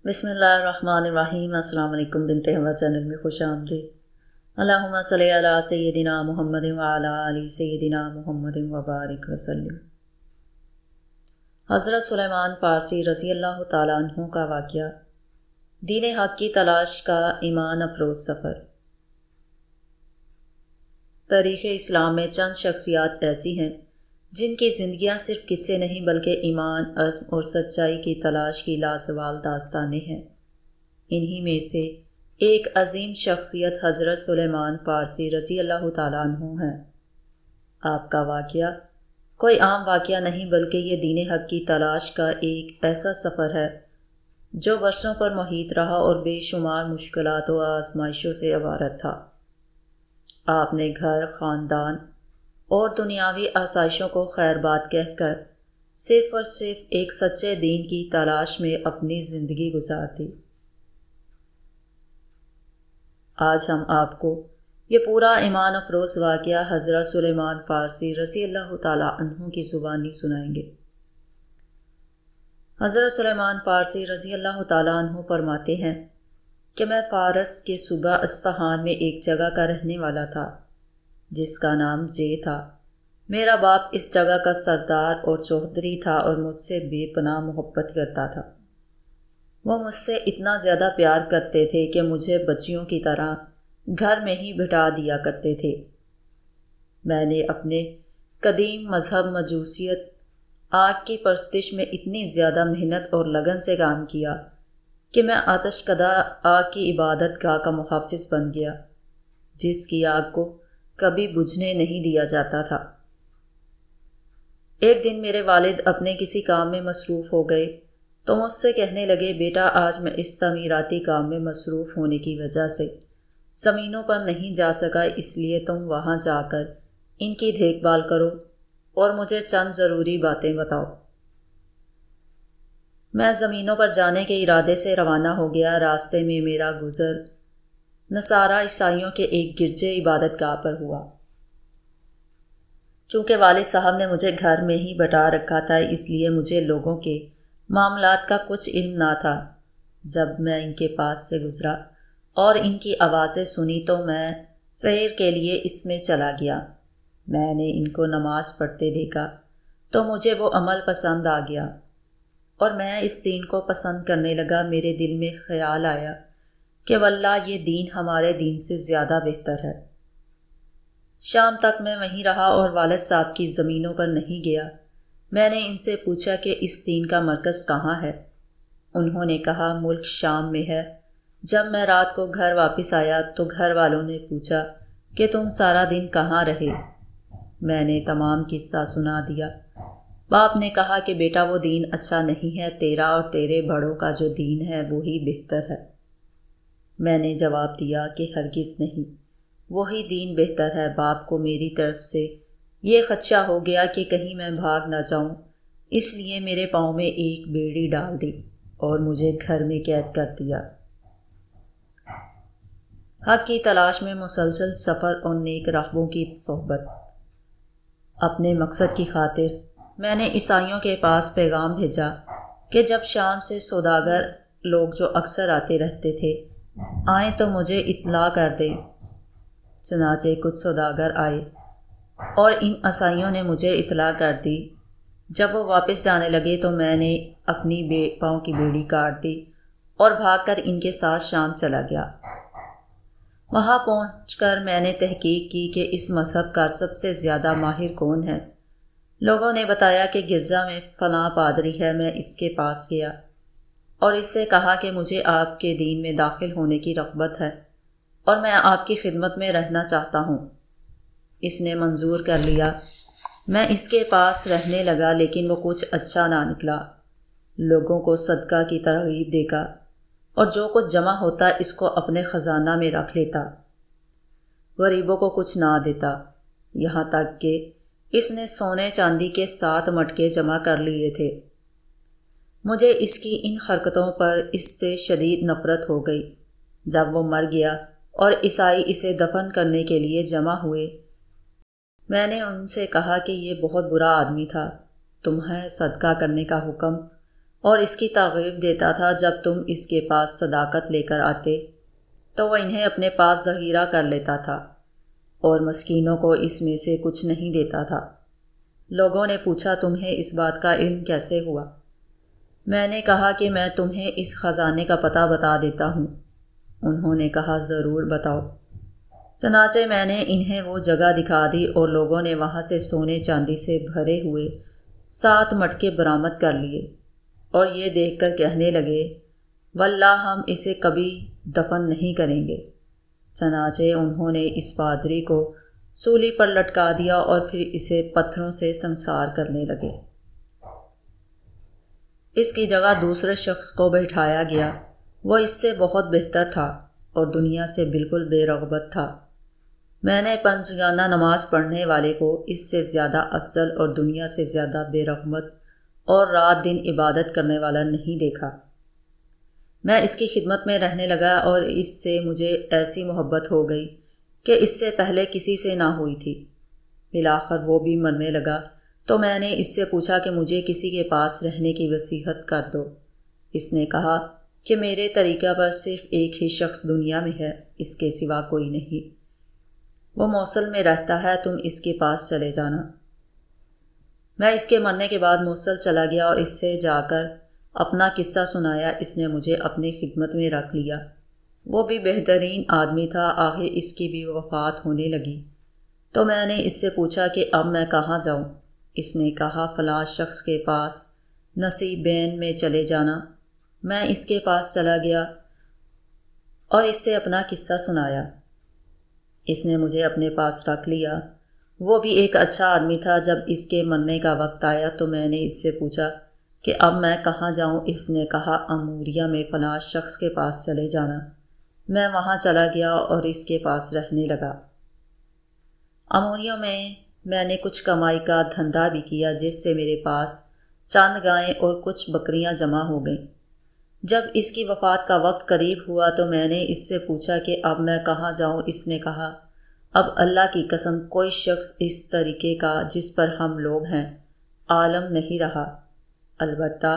بسم اللہ الرحمن الرحیم۔ السلام علیکم، بنت ہوا چینل میں خوش آمدید۔ اللہم صلی علی سیدنا محمد وعلی آل سیدنا محمد وبارک وسلم۔ حضرت سلیمان فارسی رضی اللہ تعالیٰ عنہ کا واقعہ، دین حق کی تلاش کا ایمان افروز سفر۔ تاریخ اسلام میں چند شخصیات ایسی ہیں جن کی زندگیاں صرف قصے نہیں بلکہ ایمان، عزم اور سچائی کی تلاش کی لازوال داستانیں ہیں۔ انہی میں سے ایک عظیم شخصیت حضرت سلیمان فارسی رضی اللہ تعالیٰ عنہ ہیں۔ آپ کا واقعہ کوئی عام واقعہ نہیں بلکہ یہ دین حق کی تلاش کا ایک ایسا سفر ہے جو برسوں پر محیط رہا اور بے شمار مشکلات و آزمائشوں سے عبارت تھا۔ آپ نے گھر، خاندان اور دنیاوی آسائشوں کو خیر بات کہہ کر صرف اور صرف ایک سچے دین کی تلاش میں اپنی زندگی گزار دی۔ آج ہم آپ کو یہ پورا ایمان افروز واقعہ حضرت سلیمان فارسی رضی اللہ تعالیٰ عنہ کی زبانی سنائیں گے۔ حضرت سلیمان فارسی رضی اللہ تعالیٰ عنہ فرماتے ہیں کہ میں فارس کے صوبہ اصفہان میں ایک جگہ کا رہنے والا تھا جس کا نام جے تھا۔ میرا باپ اس جگہ کا سردار اور چوہدری تھا اور مجھ سے بے پناہ محبت کرتا تھا۔ وہ مجھ سے اتنا زیادہ پیار کرتے تھے کہ مجھے بچیوں کی طرح گھر میں ہی بٹھا دیا کرتے تھے۔ میں نے اپنے قدیم مذہب مجوسیت آگ کی پرستش میں اتنی زیادہ محنت اور لگن سے کام کیا کہ میں آتش کدہ آگ کی عبادت گاہ کا محافظ بن گیا جس کی آگ کو کبھی بجھنے نہیں دیا جاتا تھا۔ ایک دن میرے والد اپنے کسی کام میں مصروف ہو گئے تو مجھ سے کہنے لگے، بیٹا آج میں اس تعمیراتی کام میں مصروف ہونے کی وجہ سے زمینوں پر نہیں جا سکا، اس لیے تم وہاں جا کر ان کی دیکھ بھال کرو اور مجھے چند ضروری باتیں بتاؤ۔ میں زمینوں پر جانے کے ارادے سے روانہ ہو گیا۔ راستے میں میرا گزر نصارہ عیسائیوں کے ایک گرجے عبادت گاہ پر ہوا۔ چونکہ والد صاحب نے مجھے گھر میں ہی بٹھا رکھا تھا اس لیے مجھے لوگوں کے معاملات کا کچھ علم نہ تھا۔ جب میں ان کے پاس سے گزرا اور ان کی آوازیں سنی تو میں سیر کے لیے اس میں چلا گیا۔ میں نے ان کو نماز پڑھتے دیکھا تو مجھے وہ عمل پسند آ گیا اور میں اس دین کو پسند کرنے لگا۔ میرے دل میں خیال آیا کہ واللہ یہ دین ہمارے دین سے زیادہ بہتر ہے۔ شام تک میں وہیں رہا اور والد صاحب کی زمینوں پر نہیں گیا۔ میں نے ان سے پوچھا کہ اس دین کا مرکز کہاں ہے؟ انہوں نے کہا ملک شام میں ہے۔ جب میں رات کو گھر واپس آیا تو گھر والوں نے پوچھا کہ تم سارا دن کہاں رہے؟ میں نے تمام قصہ سنا دیا۔ باپ نے کہا کہ بیٹا وہ دین اچھا نہیں ہے، تیرا اور تیرے بڑوں کا جو دین ہے وہی بہتر ہے۔ میں نے جواب دیا کہ ہرگز نہیں، وہی دین بہتر ہے۔ باپ کو میری طرف سے یہ خدشہ ہو گیا کہ کہیں میں بھاگ نہ جاؤں، اس لیے میرے پاؤں میں ایک بیڑی ڈال دی اور مجھے گھر میں قید کر دیا۔ حق کی تلاش میں مسلسل سفر اور نیک راہبوں کی صحبت۔ اپنے مقصد کی خاطر میں نے عیسائیوں کے پاس پیغام بھیجا کہ جب شام سے سوداگر لوگ جو اکثر آتے رہتے تھے آئیں تو مجھے اطلاع کر دیں۔ چنانچہ کچھ سوداگر آئے اور ان عیسائیوں نے مجھے اطلاع کر دی۔ جب وہ واپس جانے لگے تو میں نے اپنی پاؤں کی بیڑی کاٹ دی اور بھاگ کر ان کے ساتھ شام چلا گیا۔ وہاں پہنچ کر میں نے تحقیق کی کہ اس مذہب کا سب سے زیادہ ماہر کون ہے۔ لوگوں نے بتایا کہ گرجا میں فلاں پادری ہے۔ میں اس کے پاس گیا اور اس سے کہا کہ مجھے آپ کے دین میں داخل ہونے کی رغبت ہے اور میں آپ کی خدمت میں رہنا چاہتا ہوں۔ اس نے منظور کر لیا۔ میں اس کے پاس رہنے لگا لیکن وہ کچھ اچھا نہ نکلا۔ لوگوں کو صدقہ کی ترغیب دے گا اور جو کچھ جمع ہوتا اس کو اپنے خزانہ میں رکھ لیتا، غریبوں کو کچھ نہ دیتا۔ یہاں تک کہ اس نے سونے چاندی کے 7 مٹکے جمع کر لیے تھے۔ مجھے اس کی ان حرکتوں پر اس سے شدید نفرت ہو گئی۔ جب وہ مر گیا اور عیسائی اسے دفن کرنے کے لیے جمع ہوئے، میں نے ان سے کہا کہ یہ بہت برا آدمی تھا، تمہیں صدقہ کرنے کا حکم اور اس کی ترغیب دیتا تھا جب تم اس کے پاس صداقت لے کر آتے تو وہ انہیں اپنے پاس ذخیرہ کر لیتا تھا اور مسکینوں کو اس میں سے کچھ نہیں دیتا تھا۔ لوگوں نے پوچھا تمہیں اس بات کا علم کیسے ہوا؟ میں نے کہا کہ میں تمہیں اس خزانے کا پتہ بتا دیتا ہوں۔ انہوں نے کہا ضرور بتاؤ۔ چنانچہ میں نے انہیں وہ جگہ دکھا دی اور لوگوں نے وہاں سے سونے چاندی سے بھرے ہوئے 7 مٹکے برآمد کر لیے اور یہ دیکھ کر کہنے لگے واللہ ہم اسے کبھی دفن نہیں کریں گے۔ چنانچہ انہوں نے اس پادری کو سولی پر لٹکا دیا اور پھر اسے پتھروں سے سنسار کرنے لگے۔ اس کی جگہ دوسرے شخص کو بٹھایا گیا، وہ اس سے بہت بہتر تھا اور دنیا سے بالکل بے رغبت تھا۔ میں نے پنجگانہ نماز پڑھنے والے کو اس سے زیادہ افضل اور دنیا سے زیادہ بے رغبت اور رات دن عبادت کرنے والا نہیں دیکھا۔ میں اس کی خدمت میں رہنے لگا اور اس سے مجھے ایسی محبت ہو گئی کہ اس سے پہلے کسی سے نہ ہوئی تھی۔ بالآخر وہ بھی مرنے لگا تو میں نے اس سے پوچھا کہ مجھے کسی کے پاس رہنے کی وصیت کر دو۔ اس نے کہا کہ میرے طریقہ پر صرف ایک ہی شخص دنیا میں ہے، اس کے سوا کوئی نہیں۔ وہ موصل میں رہتا ہے، تم اس کے پاس چلے جانا۔ میں اس کے مرنے کے بعد موصل چلا گیا اور اس سے جا کر اپنا قصہ سنایا۔ اس نے مجھے اپنی خدمت میں رکھ لیا۔ وہ بھی بہترین آدمی تھا۔ آخر اس کی بھی وفات ہونے لگی تو میں نے اس سے پوچھا کہ اب میں کہاں جاؤں؟ اس نے کہا فلاں شخص کے پاس نصیبین میں چلے جانا۔ میں اس کے پاس چلا گیا اور اس سے اپنا قصہ سنایا۔ اس نے مجھے اپنے پاس رکھ لیا۔ وہ بھی ایک اچھا آدمی تھا۔ جب اس کے مرنے کا وقت آیا تو میں نے اس سے پوچھا کہ اب میں کہاں جاؤں؟ اس نے کہا اموریہ میں فلاں شخص کے پاس چلے جانا۔ میں وہاں چلا گیا اور اس کے پاس رہنے لگا۔ اموریوں میں نے کچھ کمائی کا دھندا بھی کیا، جس سے میرے پاس چند گائیں اور کچھ بکریاں جمع ہو گئیں۔ جب اس کی وفات کا وقت قریب ہوا تو میں نے اس سے پوچھا کہ اب میں کہاں جاؤں؟ اس نے کہا اب اللہ کی قسم کوئی شخص اس طریقے کا جس پر ہم لوگ ہیں عالم نہیں رہا، البتہ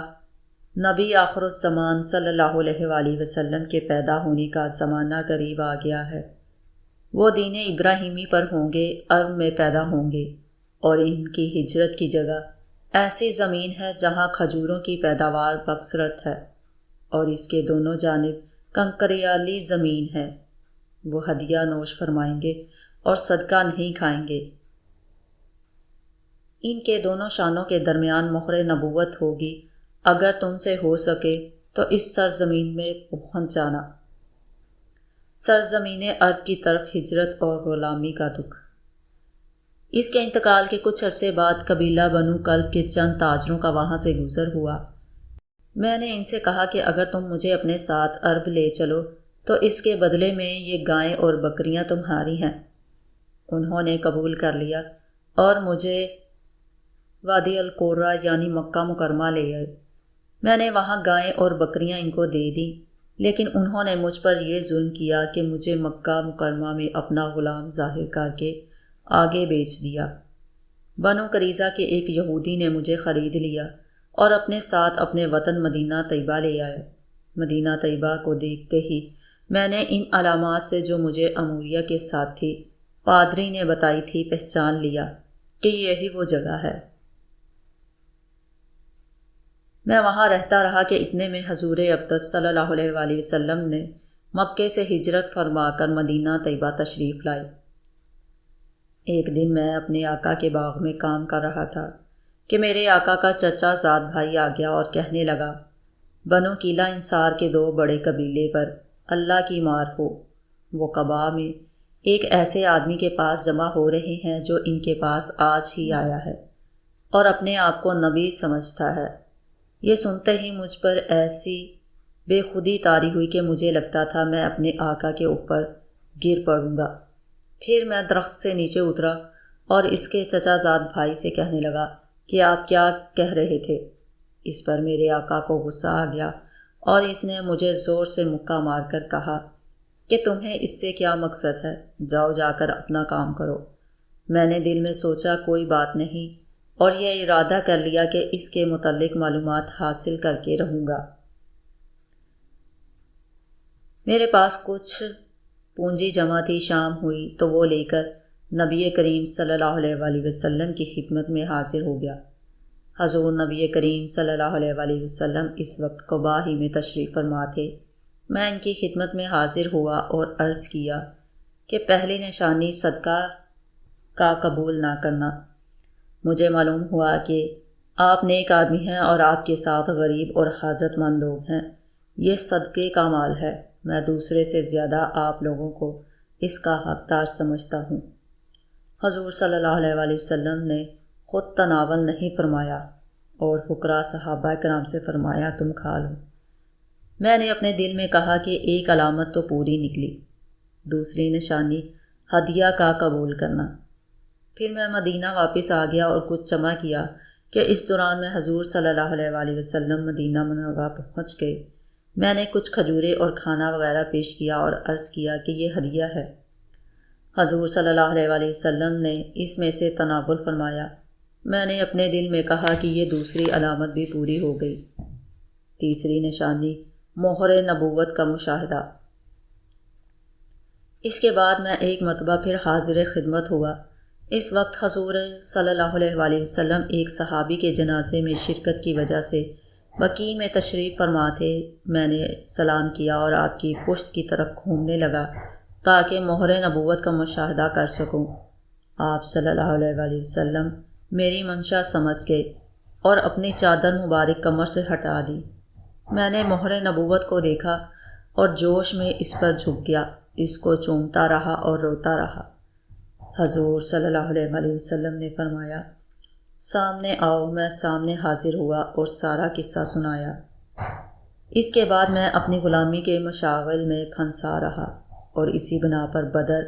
نبی آخر الزمان صلی اللہ علیہ وآلہ وسلم کے پیدا ہونے کا زمانہ قریب آ گیا ہے۔ وہ دین ابراہیمی پر ہوں گے، عرب میں پیدا ہوں گے، اور ان کی ہجرت کی جگہ ایسی زمین ہے جہاں کھجوروں کی پیداوار بکثرت ہے اور اس کے دونوں جانب کنکریالی زمین ہے۔ وہ ہدیہ نوش فرمائیں گے اور صدقہ نہیں کھائیں گے۔ ان کے دونوں شانوں کے درمیان مہر نبوت ہوگی۔ اگر تم سے ہو سکے تو اس سرزمین میں پہنچ جانا۔ سرزمین عرب کی طرف ہجرت اور غلامی کا دکھ۔ اس کے انتقال کے کچھ عرصے بعد قبیلہ بنو کلب کے چند تاجروں کا وہاں سے گزر ہوا۔ میں نے ان سے کہا کہ اگر تم مجھے اپنے ساتھ عرب لے چلو تو اس کے بدلے میں یہ گائیں اور بکریاں تمہاری ہیں۔ انہوں نے قبول کر لیا اور مجھے وادی القرہ یعنی مکہ مکرمہ لے آئے۔ میں نے وہاں گائیں اور بکریاں ان کو دے دیں، لیکن انہوں نے مجھ پر یہ ظلم کیا کہ مجھے مکہ مکرمہ میں اپنا غلام ظاہر کر کے آگے بیچ دیا۔ بنو قریظہ کے ایک یہودی نے مجھے خرید لیا اور اپنے ساتھ اپنے وطن مدینہ طیبہ لے آئے۔ مدینہ طیبہ کو دیکھتے ہی میں نے ان علامات سے جو مجھے اموریہ کے ساتھ تھی، پادری نے بتائی تھی، پہچان لیا کہ یہی وہ جگہ ہے۔ میں وہاں رہتا رہا کہ اتنے میں حضور اقدس صلی اللہ علیہ وآلہ وسلم نے مکے سے ہجرت فرما کر مدینہ طیبہ تشریف لائے۔ ایک دن میں اپنے آقا کے باغ میں کام کر رہا تھا کہ میرے آقا کا چچا زاد بھائی آ گیا اور کہنے لگا بنو کیلا انصار کے 2 بڑے قبیلے پر اللہ کی مار ہو۔ وہ قبا میں ایک ایسے آدمی کے پاس جمع ہو رہے ہیں جو ان کے پاس آج ہی آیا ہے اور اپنے آپ کو نبی سمجھتا ہے۔ یہ سنتے ہی مجھ پر ایسی بے خودی طاری ہوئی کہ مجھے لگتا تھا میں اپنے آقا کے اوپر گر پڑوں گا۔ پھر میں درخت سے نیچے اترا اور اس کے چچا زاد بھائی سے کہنے لگا کہ آپ کیا کہہ رہے تھے؟ اس پر میرے آقا کو غصہ آ گیا اور اس نے مجھے زور سے مکہ مار کر کہا کہ تمہیں اس سے کیا مقصد ہے؟ جاؤ جا کر اپنا کام کرو۔ میں نے دل میں سوچا کوئی بات نہیں اور یہ ارادہ کر لیا کہ اس کے متعلق معلومات حاصل کر کے رہوں گا۔ میرے پاس کچھ پونجی جمع تھی، شام ہوئی تو وہ لے کر نبی کریم صلی اللہ علیہ وآلہ وسلم کی خدمت میں حاضر ہو گیا۔ حضور نبی کریم صلی اللہ علیہ وآلہ وسلم اس وقت قباء ہی میں تشریف فرما تھے۔ میں ان کی خدمت میں حاضر ہوا اور عرض کیا کہ پہلی نشانی صدقہ کا قبول نہ کرنا۔ مجھے معلوم ہوا کہ آپ نیک آدمی ہیں اور آپ کے ساتھ غریب اور حاجت مند لوگ ہیں، یہ صدقے کا مال ہے، میں دوسرے سے زیادہ آپ لوگوں کو اس کا حقدار سمجھتا ہوں۔ حضور صلی اللہ علیہ وآلہ وسلم نے خود تناول نہیں فرمایا اور فقراء صحابہ کرام سے فرمایا تم کھا لو۔ میں نے اپنے دل میں کہا کہ ایک علامت تو پوری نکلی، دوسری نشانی ہدیہ کا قبول کرنا۔ پھر میں مدینہ واپس آ گیا اور کچھ جمع کیا کہ اس دوران میں حضور صلی اللہ علیہ وآلہ وسلم مدینہ منورہ پہنچ گئے۔ میں نے کچھ کھجورے اور کھانا وغیرہ پیش کیا اور عرض کیا کہ یہ ہدیہ ہے۔ حضور صلی اللہ علیہ وآلہ وسلم نے اس میں سے تناول فرمایا۔ میں نے اپنے دل میں کہا کہ یہ دوسری علامت بھی پوری ہو گئی۔ تیسری نشانی مہر نبوت کا مشاہدہ۔ اس کے بعد میں ایک مرتبہ پھر حاضر خدمت ہوا۔ اس وقت حضور صلی اللہ علیہ وآلہ وسلم ایک صحابی کے جنازے میں شرکت کی وجہ سے بقیع میں تشریف فرما تھے۔ میں نے سلام کیا اور آپ کی پشت کی طرف گھومنے لگا تاکہ مہر نبوت کا مشاہدہ کر سکوں۔ آپ صلی اللہ علیہ وآلہ وسلم میری منشا سمجھ گئے اور اپنی چادر مبارک کمر سے ہٹا دی۔ میں نے مہر نبوت کو دیکھا اور جوش میں اس پر جھک گیا، اس کو چومتا رہا اور روتا رہا۔ حضور صلی اللہ علیہ وآلہ وسلم نے فرمایا سامنے آؤ۔ میں سامنے حاضر ہوا اور سارا قصہ سنایا۔ اس کے بعد میں اپنی غلامی کے مشاغل میں پھنسا رہا اور اسی بنا پر بدر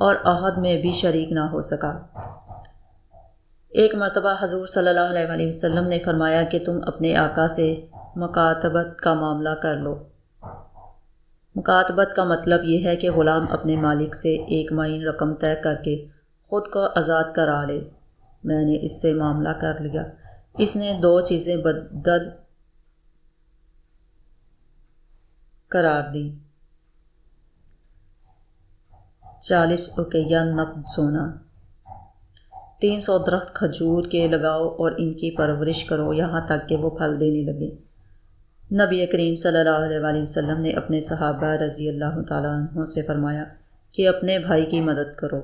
اور احد میں بھی شریک نہ ہو سکا۔ ایک مرتبہ حضور صلی اللہ علیہ وآلہ وسلم نے فرمایا کہ تم اپنے آقا سے مکاتبت کا معاملہ کر لو۔ مکاتبت کا مطلب یہ ہے کہ غلام اپنے مالک سے ایک معین رقم طے کر کے خود کو آزاد کرا لے۔ میں نے اس سے معاملہ کر لیا۔ اس نے دو چیزیں بدل قرار دی، 40 اقیہ نقد سونا، 300 درخت کھجور کے لگاؤ اور ان کی پرورش کرو یہاں تک کہ وہ پھل دینے لگے۔ نبی کریم صلی اللہ علیہ وآلہ وسلم نے اپنے صحابہ رضی اللہ تعالیٰ عنہ سے فرمایا کہ اپنے بھائی کی مدد کرو۔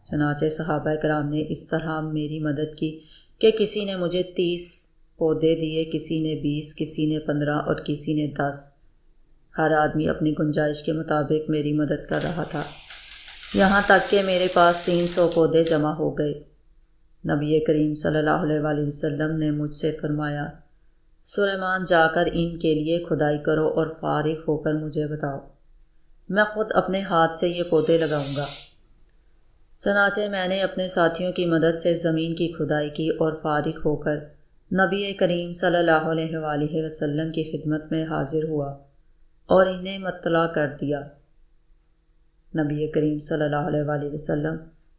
چنانچہ صحابہ کرام نے اس طرح میری مدد کی کہ کسی نے مجھے 30 پودے دیے، کسی نے 20، کسی نے 15 اور کسی نے 10۔ ہر آدمی اپنی گنجائش کے مطابق میری مدد کر رہا تھا، یہاں تک کہ میرے پاس 300 پودے جمع ہو گئے۔ نبی کریم صلی اللہ علیہ وآلہ وسلم نے مجھ سے فرمایا سلیمان جا کر ان کے لیے کھدائی کرو اور فارغ ہو کر مجھے بتاؤ، میں خود اپنے ہاتھ سے یہ پودے لگاؤں گا۔ چنانچہ میں نے اپنے ساتھیوں کی مدد سے زمین کی کھدائی کی اور فارغ ہو کر نبی کریم صلی اللہ علیہ وآلہ وسلم کی خدمت میں حاضر ہوا اور انہیں مطلع کر دیا۔ نبی کریم صلی اللہ علیہ وآلہ وسلم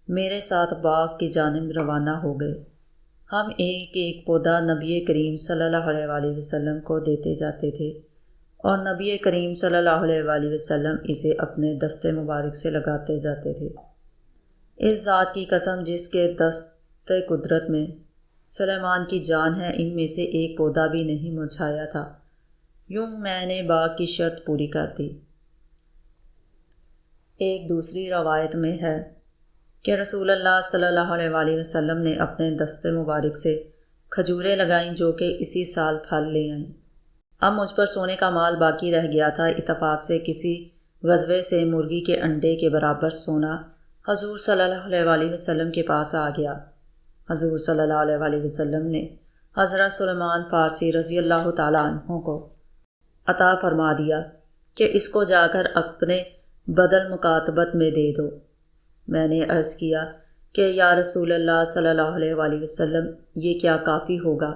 میرے ساتھ باغ کی جانب روانہ ہو گئے۔ ہم ایک ایک پودا نبی کریم صلی اللہ علیہ وآلہ وسلم کو دیتے جاتے تھے اور نبی کریم صلی اللہ علیہ وآلہ وسلم اسے اپنے دست مبارک سے لگاتے جاتے تھے۔ اس ذات کی قسم جس کے دست قدرت میں سلیمان کی جان ہے، ان میں سے ایک پودا بھی نہیں مرجھایا تھا۔ یوں میں نے باغ کی شرط پوری کر دی۔ ایک دوسری روایت میں ہے کہ رسول اللہ صلی اللہ علیہ وآلہ وسلم نے اپنے دست مبارک سے کھجوریں لگائیں جو کہ اسی سال پھل لے آئیں۔ اب مجھ پر سونے کا مال باقی رہ گیا تھا۔ اتفاق سے کسی غزوے سے مرغی کے انڈے کے برابر سونا حضور صلی اللہ علیہ وآلہ وسلم کے پاس آ گیا۔ حضور صلی اللہ علیہ وآلہ وسلم نے حضرت سلیمان فارسی رضی اللہ تعالیٰ عنہ کو عطا فرما دیا کہ اس کو جا کر اپنے بدل مکاتبت میں دے دو۔ میں نے عرض کیا کہ یا رسول اللہ صلی اللہ علیہ وآلہ وسلم یہ کیا کافی ہوگا؟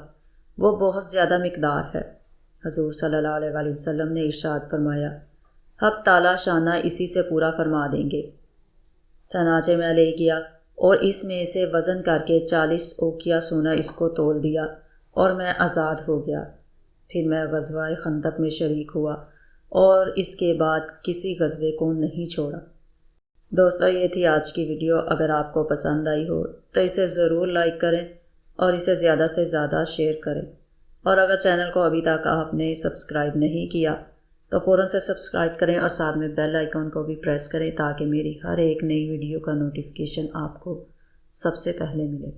وہ بہت زیادہ مقدار ہے۔ حضور صلی اللہ علیہ وآلہ وسلم نے ارشاد فرمایا حق تعالیٰ شانہ اسی سے پورا فرما دیں گے۔ چنانچہ میں لے گیا اور اس میں سے وزن کر کے 40 اوقیہ سونا اس کو تول دیا اور میں آزاد ہو گیا۔ پھر میں غزوہ خندق میں شریک ہوا اور اس کے بعد کسی غزوے کو نہیں چھوڑا۔ دوستو، یہ تھی آج کی ویڈیو۔ اگر آپ کو پسند آئی ہو تو اسے ضرور لائک کریں اور اسے زیادہ سے زیادہ شیئر کریں، اور اگر چینل کو ابھی تک آپ نے سبسکرائب نہیں کیا تو فوراً سے سبسکرائب کریں اور ساتھ میں بیل آئیکن کو بھی پریس کریں تاکہ میری ہر ایک نئی ویڈیو کا نوٹیفیکیشن آپ کو سب سے پہلے ملے۔